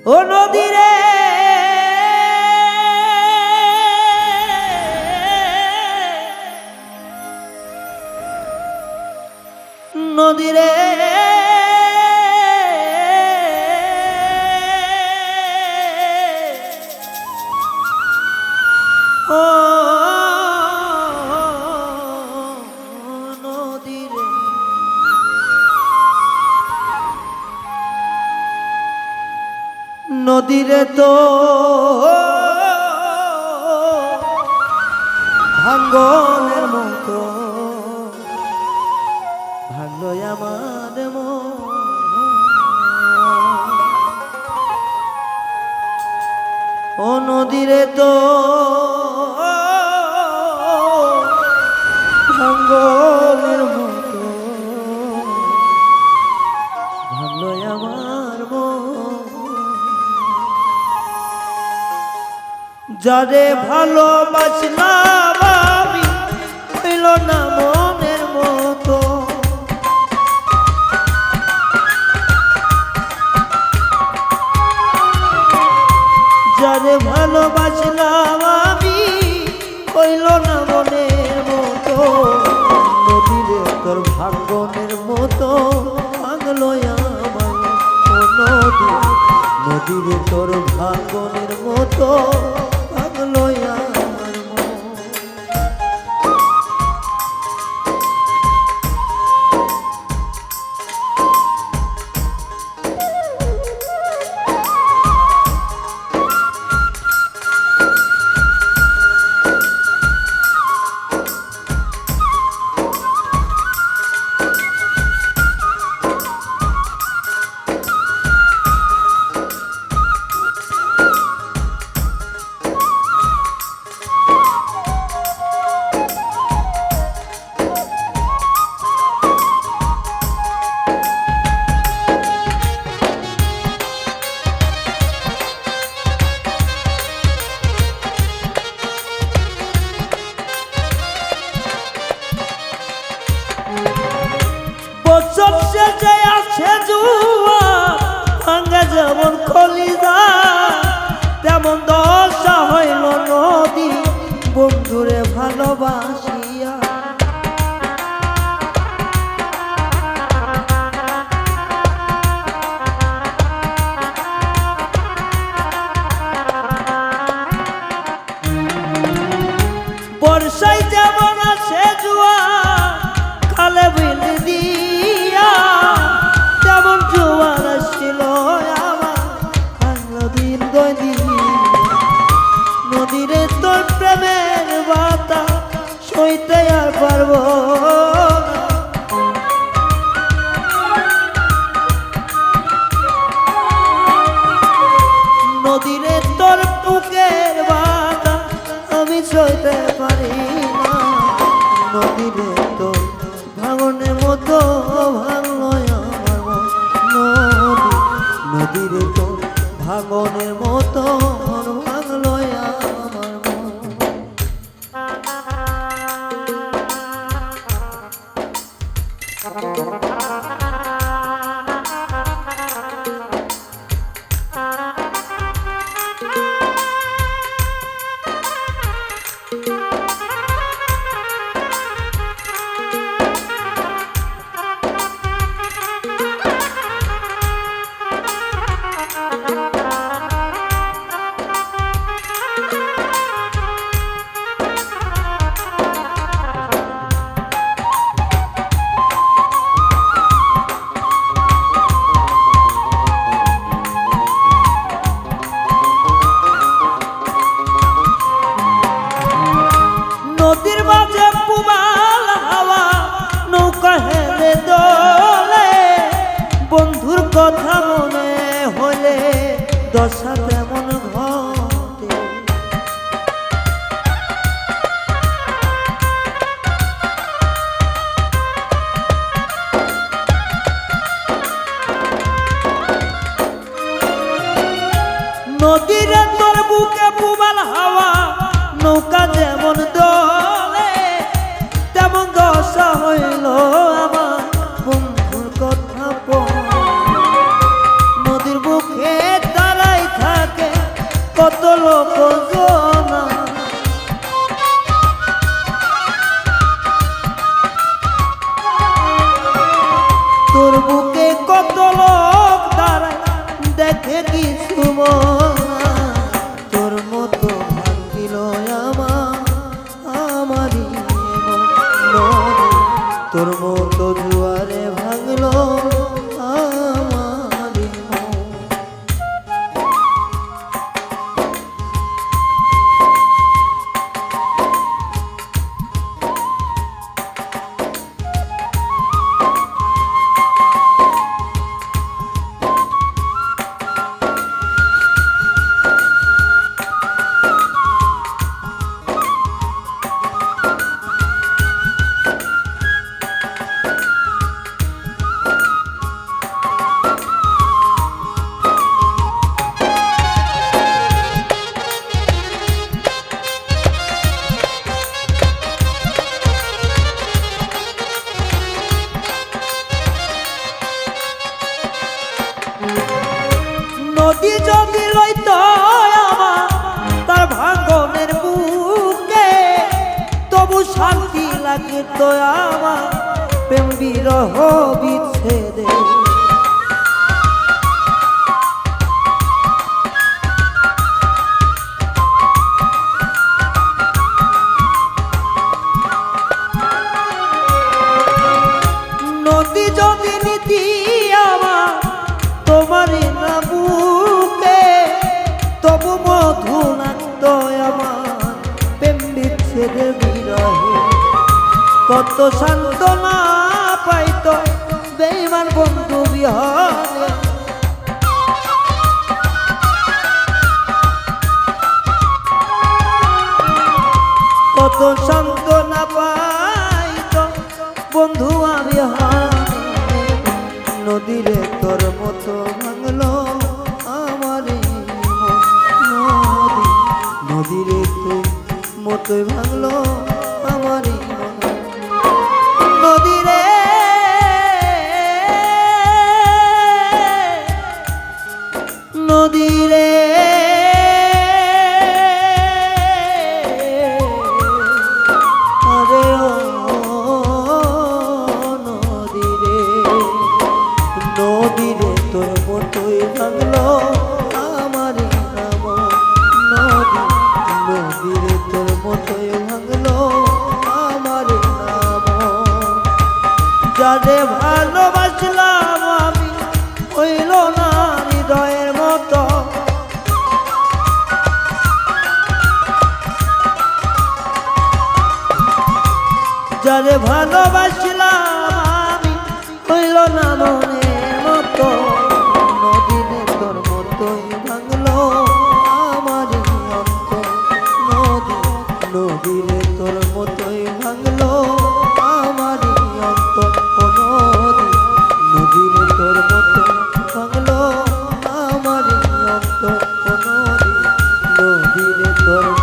ও নদী রে নদী রে ও নদী রে নদী রে তো ভাঙ্গনের মতো ভাঙলো আমার মন ও নদী রে তো ভাঙ্গনের মতো ভাঙলো আমার মন যারে ভালোবাসলাম আমি হইল না মনের মতো যারে ভালোবাসলাম আমি হইল না মনের মতো নদীরে তোর ভাঙ্গনের মতো ভাঙলো আমার নদী নদীরে তোর ভাঙ্গনের মতো ভাঙলো আমার মন শেষে আছে জুয়া ভাঙ্গা যেমন কলিজা তেমন দশা হইল নদী বন্ধুরে ভালোবাসিয়া বর্ষায় যেমন আছে জুয়া খালে বিল দিয়া তেমন জোয়ার ছিল আমার নদীর গদি নদীরে তোর প্রেমের বাতা সইতে আর পারবো নদীরে তোর বুকের বাতা আমি সইতে পারি না নদীরে তোর ভাঙনের মতো ভাঙলো আমার মন নদী নদীরে তো ভাঙনের মতো ভাঙলো আমার মন নদীর মাঝে পুবাল হাওয়া নৌকা হেলে দোলে বন্ধুর কথা মনে হলে দশা তেমন ঘটে নদীরে তোর বুকে পুবাল হাওয়া নৌকা যেমন দোলে তেমন দশা হইল আমার বন্ধুর কথা নদীর বুকে দাঁড়াই কত লোক জনা তোর বুকে কত লোক দাঁড়ায় দেখে কিছু মনা তোর মতো ভাঙিল আমারই মন তোর মতো জুয়ারে ভাঙল আমারই মন নদী যদি লইত আমার তার ভাঙনের বুকে তবু শান্তি লাগিত আমার প্রেম বিরহ বিচ্ছেদে নদী যদি নীতি আমার তোমারই না বুকে তবু মধু নাক্ত আমার প্রেম বিচ্ছেদের বিরহে কত সান্ত্বনা পাইত বেঈমান বন্ধু বিহরে কত সান্ত্বনা পাইত বন্ধু আমি নদীরে তোর মতো ভাঙলো আমারে নদী নদীরে তোর মতোই ভাঙলো আমারে নদীরে নদীরে আরে নদীরে তোর মতোই ভাঙলো আমারই নাম নদী নদীরে তোর মতোই ভাঙলো আমারই নাম যারে ভালোবাসলাম আমি হইল না হৃদয়ের মতো যারে ভালোবাসলাম আমি হইল না মনের মতো নদীরে তোর মতোই ভাঙলো আমারই অন্তর নদী নদীরে তোর মতোই ভাঙলো আমারই অন্তর নদী নদীরে তোর মতোই ভাঙলো আমারই অন্তর নদী নদীরে তোর